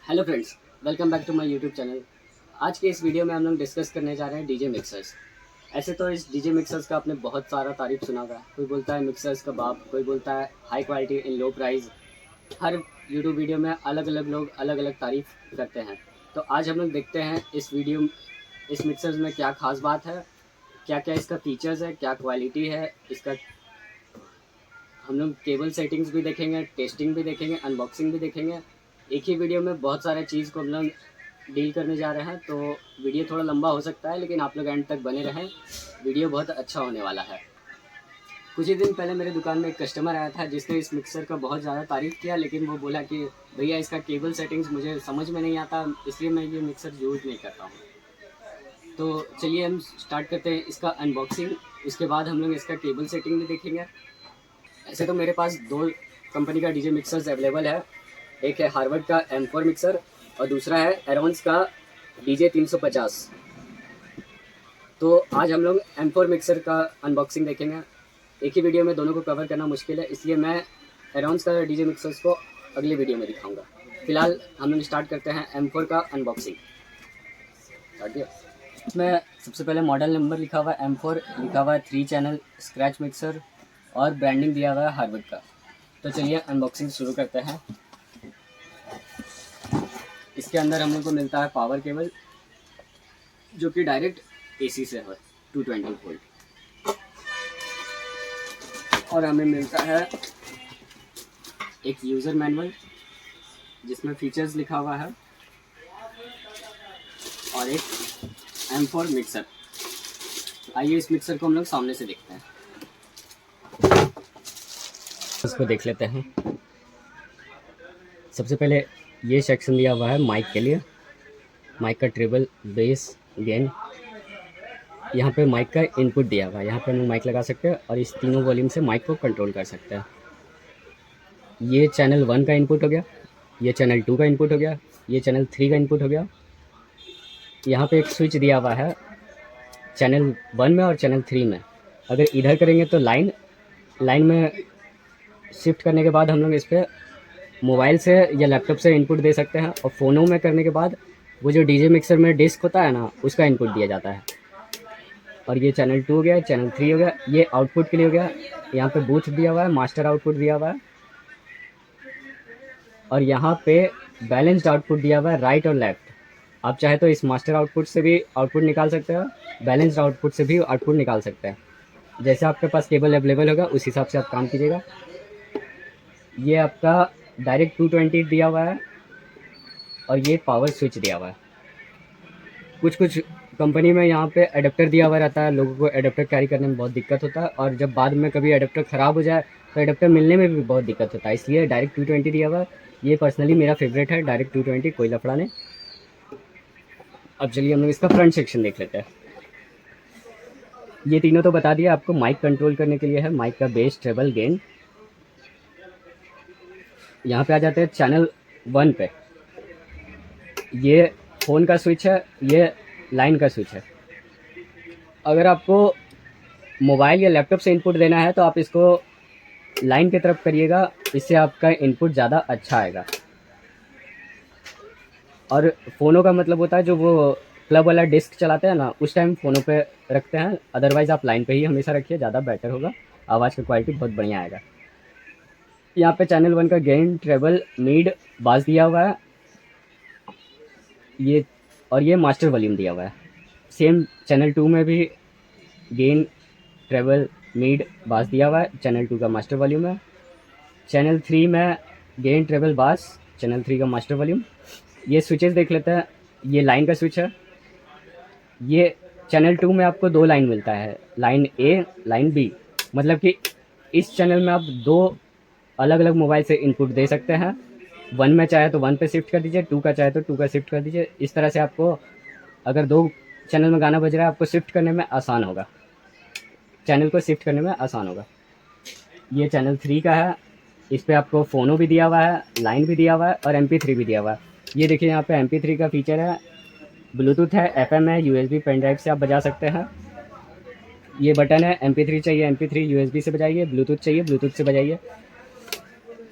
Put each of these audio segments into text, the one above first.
Hello friends, welcome back to my YouTube channel. आज के इस वीडियो में हम लोग डिस्कस करने जा रहे हैं डीजे मिक्सर्स। ऐसे तो इस डीजे मिक्सर्स का आपने बहुत सारा तारीफ सुना होगा। कोई बोलता है मिक्सर्स का बाप, कोई बोलता है high quality in low price. Her YouTube video में अलग अलग लोग अलग अलग तारीफ करते हैं। तो आज हम लोग देखते हैं इस मिक्सर्स में क्या खास बात है, क्या क्या इसका फीचर्स है, क्या क्वालिटी है इसका। हम लोग केबल सेटिंग्स भी देखेंगे, टेस्टिंग भी देखेंगे, अनबॉक्सिंग भी देखेंगे। एक ही वीडियो में बहुत सारे चीज़ को हम लोग डील करने जा रहे हैं, तो वीडियो थोड़ा लंबा हो सकता है, लेकिन आप लोग एंड तक बने रहें। वीडियो बहुत अच्छा होने वाला है। कुछ ही दिन पहले मेरे दुकान में एक कस्टमर आया था जिसने इस मिक्सर का बहुत ज़्यादा तारीफ़ किया, लेकिन वो बोला कि भैया इसका केबल सेटिंग्स मुझे समझ में नहीं आता, इसलिए मैं ये मिक्सर यूज़ नहीं करता हूँ। तो चलिए हम स्टार्ट करते हैं इसका अनबॉक्सिंग। उसके बाद हम लोग इसका केबल सेटिंग भी देखेंगे। ऐसे तो मेरे पास दो कंपनी का डीजे मिक्सर्स अवेलेबल है। एक है हार्वर्ड का M4 मिक्सर और दूसरा है एरोन्स का DJ 350। तो आज हम लोग M4 मिक्सर का अनबॉक्सिंग देखेंगे। एक ही वीडियो में दोनों को कवर करना मुश्किल है, इसलिए मैं एरोन्स का डीजे मिक्सर्स को अगले वीडियो में दिखाऊंगा। फिलहाल हम लोग स्टार्ट करते हैं M4 का अनबॉक्सिंग। स्टार्ट किया। इसमें सबसे पहले मॉडल नंबर लिखा हुआ है M4, लिखा हुआ है 3 चैनल स्क्रैच मिक्सर और ब्रांडिंग दिया हुआ है हार्वर्ड का। तो चलिए अनबॉक्सिंग शुरू करते हैं। इसके अंदर हम लोग को मिलता है पावर केबल, जो कि डायरेक्ट AC से है 220 वोल्ट। और हमें मिलता है एक यूज़र मैनुअल जिसमें फीचर्स लिखा हुआ है और एक M4 मिक्सर। आइए इस मिक्सर को हम लोग सामने से देखते हैं। इसको देख लेते हैं। सबसे पहले ये सेक्शन दिया हुआ है माइक के लिए। माइक का ट्रिबल, बेस, गेन। यहाँ पे माइक का इनपुट दिया हुआ है। यहाँ पे हम माइक लगा सकते हैं और इस तीनों वॉल्यूम से माइक को कंट्रोल कर सकते हैं। ये चैनल 1 का इनपुट हो गया, ये चैनल 2 का इनपुट हो गया, ये चैनल 3 का इनपुट हो गया। यहाँ पे एक स्विच दिया हुआ है चैनल 1 में और चैनल 3 में। अगर इधर करेंगे तो लाइन में शिफ्ट करने के बाद हम लोग इस पर मोबाइल से या लैपटॉप से इनपुट दे सकते हैं। और फ़ोनों में करने के बाद वो जो डीजे मिक्सर में डिस्क होता है ना, उसका इनपुट दिया जाता है। और ये चैनल 2 हो गया, चैनल 3 हो गया, ये आउटपुट के लिए हो गया। यहाँ पे बूथ दिया हुआ है, मास्टर आउटपुट दिया हुआ है। और यहाँ पे बैलेंस्ड आउटपुट दिया हुआ है, राइट और लेफ्ट। आप चाहे तो इस मास्टर आउटपुट से भी आउटपुट निकाल सकते हो, बैलेंस्ड आउटपुट से भी आउटपुट निकाल सकते हैं। जैसे आपके पास केबल अवेलेबल होगा उस हिसाब से आप काम कीजिएगा। ये आपका डायरेक्ट 220 दिया हुआ है और ये पावर स्विच दिया हुआ है। कुछ कंपनी में यहाँ पे एडाप्टर दिया हुआ रहता है, लोगों को एडाप्टर कैरी करने में बहुत दिक्कत होता है। और जब बाद में कभी एडाप्टर ख़राब हो जाए तो एडाप्टर मिलने में भी बहुत दिक्कत होता है, इसलिए डायरेक्ट 220 दिया हुआ है। ये पर्सनली मेरा फेवरेट है, डायरेक्ट 220, कोई लफड़ा नहीं। अब चलिए हम लोग इसका फ्रंट सेक्शन देख लेते हैं। ये तीनों तो बता दिया आपको। माइक कंट्रोल करने के लिए है, माइक का बेस, ट्रेबल, गेन। यहाँ पे आ जाते हैं चैनल 1 पे। ये फ़ोन का स्विच है, ये लाइन का स्विच है। अगर आपको मोबाइल या लैपटॉप से इनपुट देना है तो आप इसको लाइन की तरफ करिएगा, इससे आपका इनपुट ज़्यादा अच्छा आएगा। और फ़ोनों का मतलब होता है जो वो क्लब वाला डिस्क चलाते हैं ना, उस टाइम फ़ोनों पे रखते हैं। अदरवाइज़ आप लाइन पे ही हमेशा रखिए, ज़्यादा बेटर होगा। आवाज़ का क्वालिटी बहुत बढ़िया आएगा। यहाँ पे चैनल 1 का गेन, ट्रेबल, मिड, बास दिया हुआ है। ये और ये मास्टर वॉल्यूम दिया हुआ है। सेम चैनल 2 में भी गेन, ट्रेबल, मिड, बास दिया हुआ है। चैनल 2 का मास्टर वॉल्यूम है। चैनल 3 में गेन, ट्रेबल, बास, चैनल 3 का मास्टर वॉल्यूम। ये स्विचेस देख लेते हैं। ये लाइन का स्विच है। ये चैनल 2 में आपको 2 लाइन मिलता है, लाइन ए, लाइन बी। मतलब कि इस चैनल में आप 2 अलग अलग मोबाइल से इनपुट दे सकते हैं। 1 में चाहे तो 1 पे शिफ्ट कर दीजिए, 2 का चाहे तो 2 का शिफ्ट कर दीजिए। इस तरह से आपको अगर 2 चैनल में गाना बज रहा है, आपको शिफ्ट करने में आसान होगा, चैनल को शिफ्ट करने में आसान होगा। ये चैनल 3 का है। इस पे आपको फ़ोनो भी दिया हुआ है, लाइन भी दिया हुआ है और MP3 भी दिया हुआ है। ये देखिए यहाँ पे MP3 का फीचर है, ब्लूटूथ है, FM है, USB पेन ड्राइव से आप बजा सकते हैं। ये बटन है, MP3 चाहिए MP3 USB से बजाइए, ब्लूटूथ चाहिए ब्लूटूथ से बजाइए।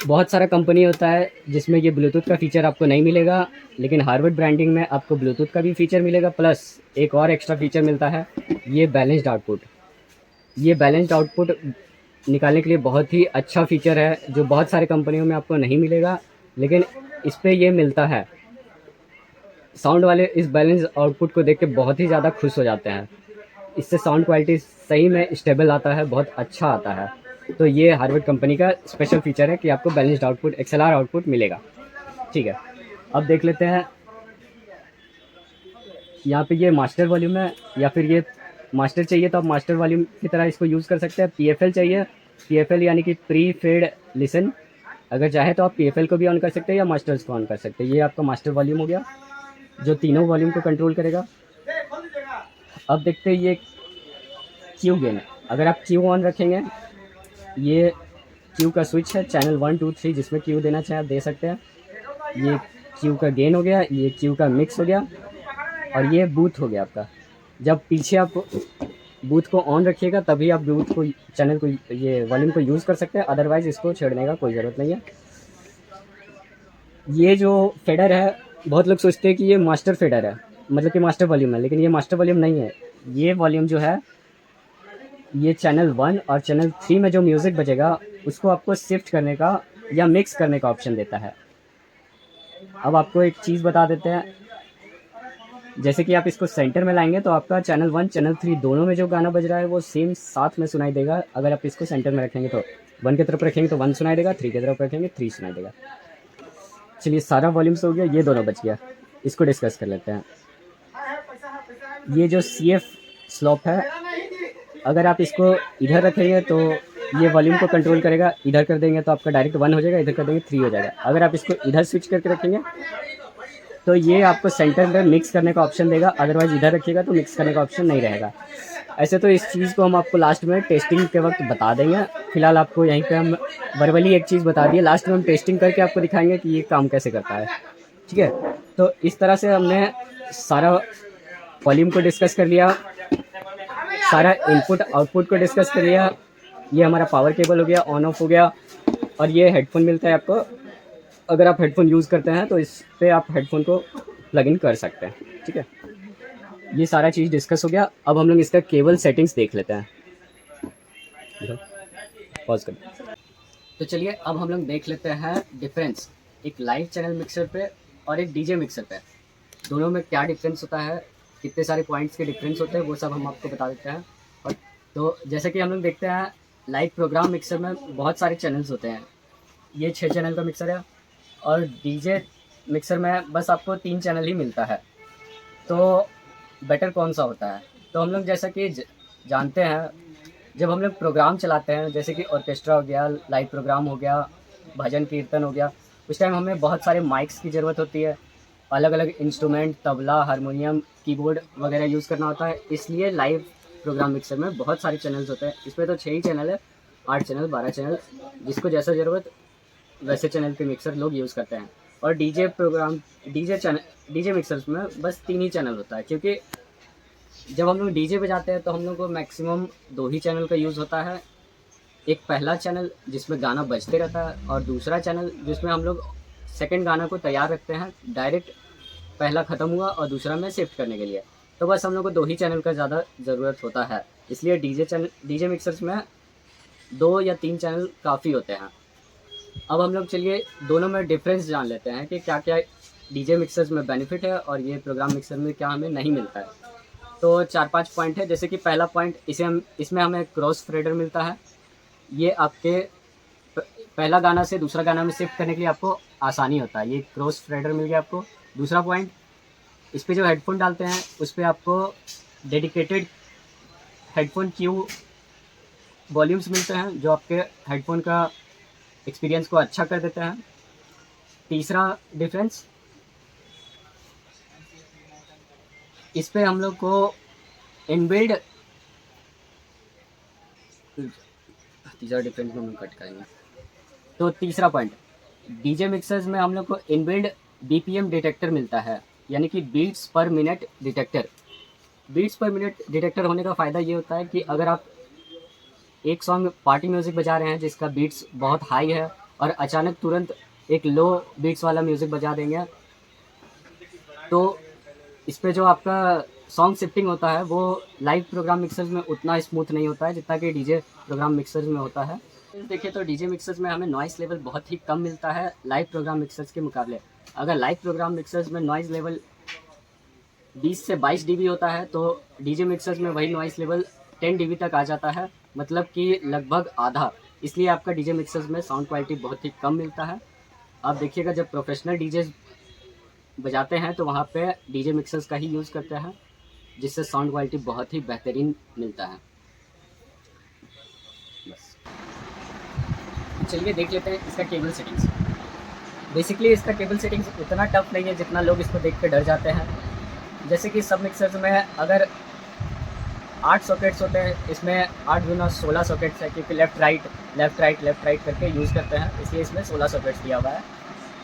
बहुत सारा कंपनी होता है जिसमें ये ब्लूटूथ का फ़ीचर आपको नहीं मिलेगा, लेकिन हार्वर्ड ब्रांडिंग में आपको ब्लूटूथ का भी फ़ीचर मिलेगा, प्लस एक और एक्स्ट्रा फ़ीचर मिलता है, ये बैलेंस्ड आउटपुट। ये बैलेंस्ड आउटपुट निकालने के लिए बहुत ही अच्छा फ़ीचर है, जो बहुत सारे कंपनियों में आपको नहीं मिलेगा, लेकिन इस पे ये मिलता है। साउंड वाले इस बैलेंस आउटपुट को देख के बहुत ही ज़्यादा खुश हो जाते हैं। इससे साउंड क्वालिटी सही में स्टेबल आता है, बहुत अच्छा आता है। तो ये हार्वर्ड कंपनी का स्पेशल फीचर है कि आपको बैलेंस्ड आउटपुट, एक्सएलआर आउटपुट मिलेगा। ठीक है, अब देख लेते हैं यहाँ पे ये मास्टर वॉल्यूम है, या फिर ये मास्टर चाहिए तो आप मास्टर वॉल्यूम की तरह इसको यूज़ कर सकते हैं। पीएफएल चाहिए, पीएफएल यानी कि प्री फेड लिसन, अगर चाहे तो आप पीएफएल को भी ऑन कर सकते हैं या मास्टर्स को ऑन कर सकते हैं। ये आपका मास्टर वॉल्यूम हो गया, जो तीनों वॉल्यूम को कंट्रोल करेगा। अब देखते हैं ये क्यू गेन। अगर आप क्यू ऑन रखेंगे, ये क्यू का स्विच है, चैनल 1 2 3 जिसमें क्यू देना चाहे आप दे सकते हैं। ये क्यू का गेन हो गया, ये क्यू का मिक्स हो गया, और ये बूथ हो गया आपका। जब पीछे आप बूथ को ऑन रखिएगा तभी आप बूथ को, चैनल को, ये वॉल्यूम को यूज़ कर सकते हैं, अदरवाइज़ इसको छेड़ने का कोई ज़रूरत नहीं है। ये जो फेडर है, बहुत लोग सोचते हैं कि ये मास्टर फेडर है, मतलब कि मास्टर वॉल्यूम है, लेकिन ये मास्टर वॉल्यूम नहीं है। ये वॉल्यूम जो है, ये चैनल 1 और चैनल 3 में जो म्यूज़िक बजेगा उसको आपको शिफ्ट करने का या मिक्स करने का ऑप्शन देता है। अब आपको एक चीज़ बता देते हैं, जैसे कि आप इसको सेंटर में लाएंगे तो आपका चैनल 1 चैनल 3 दोनों में जो गाना बज रहा है वो सेम साथ में सुनाई देगा। अगर आप इसको सेंटर में रखेंगे तो 1 की तरफ रखेंगे तो 1 सुनाई देगा, 3 की तरफ रखेंगे 3 सुनाई देगा। चलिए, सारा वॉल्यूम्स हो गया, ये दोनों बच गया। इसको डिस्कस कर लेते हैं। ये जो CF स्लॉप है, अगर आप इसको इधर रखेंगे तो ये वॉल्यूम को कंट्रोल करेगा, इधर कर देंगे तो आपका डायरेक्ट 1 हो जाएगा, इधर कर देंगे 3 हो जाएगा। अगर आप इसको इधर स्विच करके रखेंगे तो ये आपको सेंटर में मिक्स करने का ऑप्शन देगा, अदरवाइज इधर रखिएगा तो मिक्स करने का ऑप्शन नहीं रहेगा। ऐसे तो इस चीज़ को हम आपको लास्ट में टेस्टिंग के वक्त बता देंगे। फिलहाल आपको यहीं पे हम वर्बली एक चीज़ बता दिए, लास्ट में हम टेस्टिंग करके आपको दिखाएंगे कि ये काम कैसे करता है। ठीक है, तो इस तरह से हमने सारा वॉल्यूम को डिस्कस कर लिया, सारा इनपुट आउटपुट को डिस्कस कर लिया। ये हमारा पावर केबल हो गया, ऑन ऑफ हो गया, और ये हेडफोन मिलता है आपको। अगर आप हेडफोन यूज़ करते हैं तो इस पे आप हेडफोन को प्लग इन कर सकते हैं। ठीक है, ये सारा चीज़ डिस्कस हो गया। अब हम लोग इसका केबल सेटिंग्स देख लेते हैं। पॉज कर। तो चलिए, अब हम लोग देख लेते हैं डिफरेंस एक लाइव चैनल मिक्सर पे और एक डीजे मिक्सर पे। दोनों में क्या डिफरेंस होता है, कितने सारे पॉइंट्स के डिफरेंस होते हैं, वो सब हम आपको बता देते हैं। और तो जैसे कि हम लोग देखते हैं, लाइव प्रोग्राम मिक्सर में बहुत सारे चैनल्स होते हैं। ये 6 चैनल का मिक्सर है, और डीजे मिक्सर में बस आपको 3 चैनल ही मिलता है। तो बेटर कौन सा होता है? तो हम लोग जैसा कि जानते हैं, जब हम लोग प्रोग्राम चलाते हैं, जैसे कि ऑर्केस्ट्रा हो गया, लाइव प्रोग्राम हो गया, भजन कीर्तन हो गया, उस टाइम हमें बहुत सारे माइक्स की ज़रूरत होती है, अलग अलग इंस्ट्रूमेंट, तबला, हारमोनियम, कीबोर्ड वगैरह यूज़ करना होता है। इसलिए लाइव प्रोग्राम मिक्सर में बहुत सारे चैनल्स होते हैं। इसमें तो 6 ही चैनल है, 8 चैनल, 12 चैनल, जिसको जैसा ज़रूरत वैसे चैनल के मिक्सर लोग यूज़ करते हैं। और डीजे मिक्सर्स में बस 3 ही चैनल होता है, क्योंकि जब हम लोग डीजे बजाते हैं तो हम लोग को मैक्सिमम 2 ही चैनल का यूज़ होता है। एक पहला चैनल जिसमें गाना बजते रहता है, और दूसरा चैनल जिसमें हम लोग सेकंड गाना को तैयार रखते हैं, डायरेक्ट पहला ख़त्म हुआ और दूसरा में शिफ्ट करने के लिए। तो बस हम लोग को 2 ही चैनल का ज़्यादा ज़रूरत होता है। इसलिए डीजे मिक्सर्स में 2 या 3 चैनल काफ़ी होते हैं। अब हम लोग चलिए दोनों में डिफरेंस जान लेते हैं कि क्या क्या डीजे मिक्सर्स में बेनिफिट है और ये प्रोग्राम मिक्सर में क्या हमें नहीं मिलता है। तो 4-5 पॉइंट है। जैसे कि पहला पॉइंट, इसमें हमें क्रॉस फेडर मिलता है। ये आपके पहला गाना से दूसरा गाना में शिफ्ट करने के लिए आपको आसानी होता है। ये क्रॉस फेडर मिल गया आपको। दूसरा पॉइंट, इस पर जो हेडफोन डालते हैं उस पर आपको डेडिकेटेड हेडफोन क्यू वॉल्यूम्स मिलते हैं, जो आपके हेडफोन का एक्सपीरियंस को अच्छा कर देते हैं। तीसरा डिफरेंस, इस पे हम लोग को इनबिल्ड, तीसरा डिफरेंस में हम कट करेंगे। तो तीसरा पॉइंट, डीजे मिक्सर्स में हम लोग को इनबिल्ड बीपीएम डिटेक्टर मिलता है, यानी कि beats per minute detector. Beats per minute detector होने का फ़ायदा ये होता है कि अगर आप एक सॉन्ग पार्टी म्यूज़िक बजा रहे हैं जिसका बीट्स बहुत हाई है और अचानक तुरंत एक लो बीट्स वाला म्यूज़िक बजा देंगे, तो इस पे जो आपका सॉन्ग शिफ्टिंग होता है वो लाइव प्रोग्राम मिक्सर्स में उतना स्मूथ नहीं होता है जितना कि डीजे प्रोग्राम मिक्सर्स में होता है। देखिए तो डीजे मिक्सर्स में हमें नॉइस लेवल बहुत ही कम मिलता है लाइव प्रोग्राम मिक्सर्स के मुकाबले। अगर लाइव प्रोग्राम मिक्सर्स में नॉइस लेवल 20 से 22 dB होता है तो डीजे मिक्सर्स में वही नॉइस लेवल 10 dB तक आ जाता है, मतलब कि लगभग आधा। इसलिए आपका डीजे मिक्सर्स में साउंड क्वालिटी बहुत ही कम मिलता है। आप देखिएगा जब प्रोफेशनल डीजे बजाते हैं तो वहाँ पे डीजे मिक्सर्स का ही यूज़ करते हैं, जिससे साउंड क्वालिटी बहुत ही बेहतरीन मिलता है। बस चलिए देख लेते हैं इसका केबल सेटिंग्स। बेसिकली इसका केबल सेटिंग्स उतना टफ नहीं है जितना लोग इसको देख कर डर जाते हैं। जैसे कि सब मिक्सर्स में अगर 8 सॉकेट्स होते हैं, इसमें 8 गुना 16 सॉकेट्स है, क्योंकि लेफ़्ट राइट करके यूज़ करते हैं, इसलिए इसमें 16 सॉकेट्स दिया हुआ है।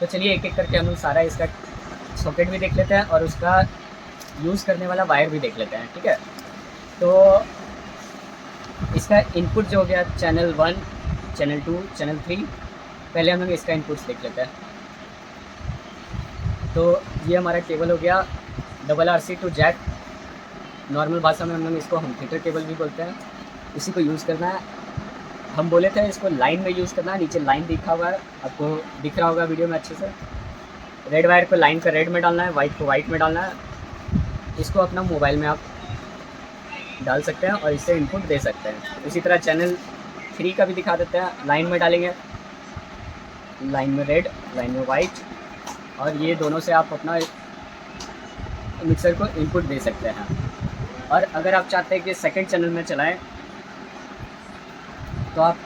तो चलिए एक एक करके हम लोग सारा इसका सॉकेट भी देख लेते हैं और उसका यूज़ करने वाला वायर भी देख लेते हैं, ठीक है। तो इसका इनपुट जो हो गया चैनल 1, चैनल 2, चैनल 3, पहले हम लोग इसका इनपुट्स देख लेते हैं। तो ये हमारा केबल हो गया RRC टू जैक, नॉर्मल भाषा में हम लोग इसको होम थिएटर केबल भी बोलते हैं। इसी को यूज़ करना है। हम बोले थे इसको लाइन में यूज़ करना है, नीचे लाइन दिखा हुआ है, आपको दिख रहा होगा वीडियो में अच्छे से। रेड वायर को लाइन का रेड में डालना है, वाइट को वाइट में डालना है। इसको अपना मोबाइल में आप डाल सकते हैं और इससे इनपुट दे सकते हैं। उसी तरह चैनल 3 का भी दिखा देते हैं। लाइन में डालेंगे, लाइन में रेड, लाइन में वाइट, और ये दोनों से आप अपना मिक्सर को इनपुट दे सकते हैं। और अगर आप चाहते हैं कि सेकंड चैनल में चलाएं तो आप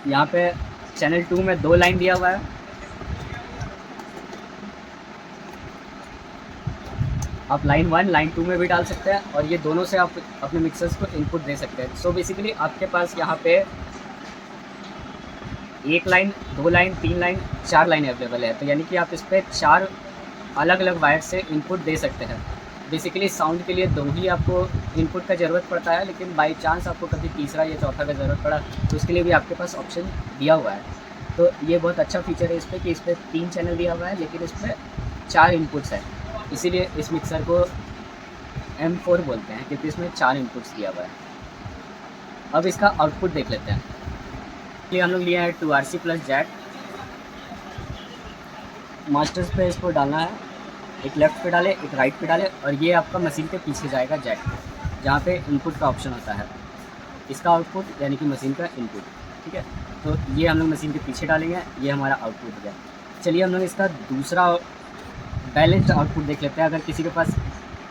यहाँ पे चैनल 2 में 2 लाइन दिया हुआ है, आप लाइन 1 लाइन 2 में भी डाल सकते हैं और ये दोनों से आप अपने मिक्सर्स को इनपुट दे सकते हैं। सो बेसिकली आपके पास यहाँ पे 1 line, 2 line, 3 line, 4 line available है। तो यानी कि आप इस पर 4 अलग अलग वायर से इनपुट दे सकते हैं। बेसिकली साउंड के लिए 2 ही आपको इनपुट का ज़रूरत पड़ता है, लेकिन बाई चांस आपको कभी तीसरा या चौथा का ज़रूरत पड़ा तो उसके लिए भी आपके पास ऑप्शन दिया हुआ है। तो ये बहुत अच्छा फीचर है इस पर कि इस पर 3 चैनल दिया हुआ है, लेकिन इस पर 4 इनपुट्स हैं। इसीलिए इस मिक्सर को M4 बोलते हैं, क्योंकि इसमें 4 इनपुट्स दिया हुआ है। अब इसका आउटपुट देख लेते हैं। ये हम लोग लिए हैं 2RC प्लस जैक। मास्टर्स पे इसको डालना है, एक लेफ़्ट पे डाले, एक राइट पे डाले, और ये आपका मशीन के पीछे जाएगा जैक, जहाँ पे इनपुट का ऑप्शन होता है। इसका आउटपुट यानी कि मशीन का इनपुट, ठीक है। तो ये हम लोग मशीन के पीछे डालेंगे, ये हमारा आउटपुट हो गया। चलिए हम लोग इसका दूसरा बैलेंस्ड आउटपुट देख लेते हैं। अगर किसी के पास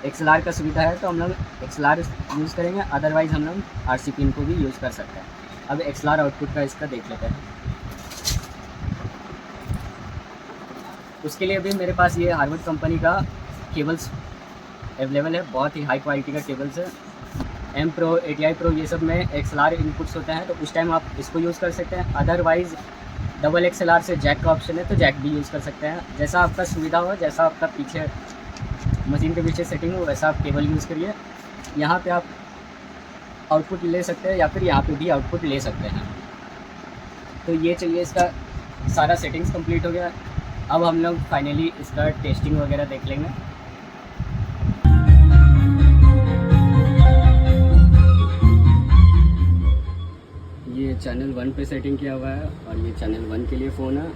XLR का सुविधा है तो हम लोग XLR यूज़ करेंगे, अदरवाइज़ हम लोग RC पिन को भी यूज़ कर सकते हैं। अब XLR आउटपुट का इसका देख लेते हैं। उसके लिए भी मेरे पास ये हार्वर्ड कंपनी का केबल्स अवेलेबल है, बहुत ही हाई क्वालिटी का केबल्स है। M Pro, ATI Pro ये सब में XLR इनपुट्स होते हैं, तो उस टाइम आप इसको यूज़ कर सकते हैं। अदरवाइज़ डबल XLR से जैक का ऑप्शन है, तो जैक भी यूज़ कर सकते हैं। जैसा आपका सुविधा हो, जैसा आपका पीछे मशीन के पीछे सेटिंग हो, वैसा आप केबल यूज़ करिए। यहाँ पे आप आउटपुट ले सकते हैं या फिर यहाँ पे भी आउटपुट ले सकते हैं। तो ये चलिए इसका सारा सेटिंग्स कंप्लीट हो गया। अब हम लोग फाइनली इसका टेस्टिंग वगैरह देख लेंगे। ये चैनल 1 पे सेटिंग किया हुआ है और ये चैनल 1 के लिए फ़ोन है,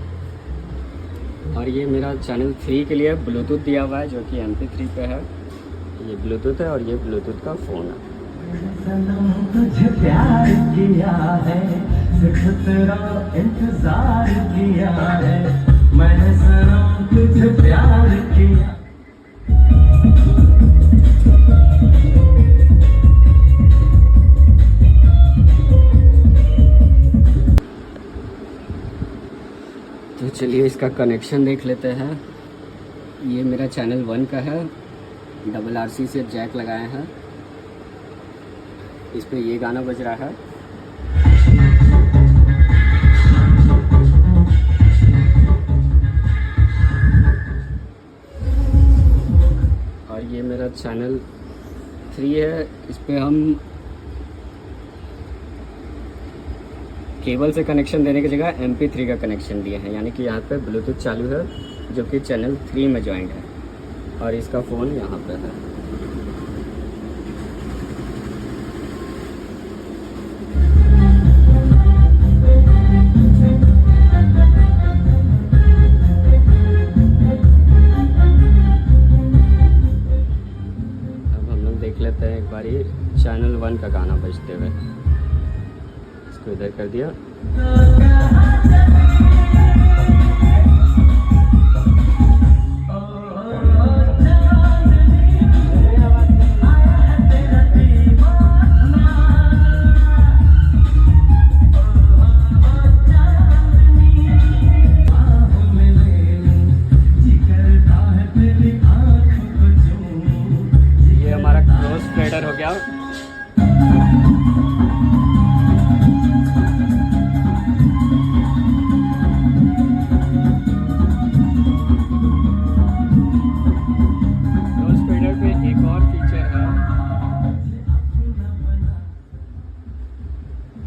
और ये मेरा चैनल 3 के लिए ब्लूटूथ दिया हुआ है जो कि MP3 पे है। ये ब्लूटूथ है और ये ब्लूटूथ का फ़ोन है। तुझे प्यार किया है, सिर्फ तेरा इंतजार किया है, मैंने सनम तुझे प्यार किया। तो चलिए इसका कनेक्शन देख लेते हैं। ये मेरा चैनल 1 का है, RRC से जैक लगाए हैं, इस पे ये गाना बज रहा है। और ये मेरा चैनल 3 है, इस पे हम केबल से कनेक्शन देने की जगह MP3 का कनेक्शन दिए हैं, यानी कि यहाँ पे ब्लूटूथ चालू है जो कि चैनल 3 में ज्वाइंट है और इसका फ़ोन यहाँ पे है। अब हम लोग देख लेते हैं एक बारी चैनल 1 का गाना बजते हुए। इसको इधर कर दिया। ये हमारा क्रॉस फेडर हो गया।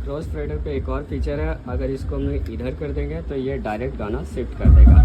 क्रॉस फेडर पे एक और फीचर है, अगर इसको हम इधर कर देंगे तो ये डायरेक्ट गाना शिफ्ट कर देगा।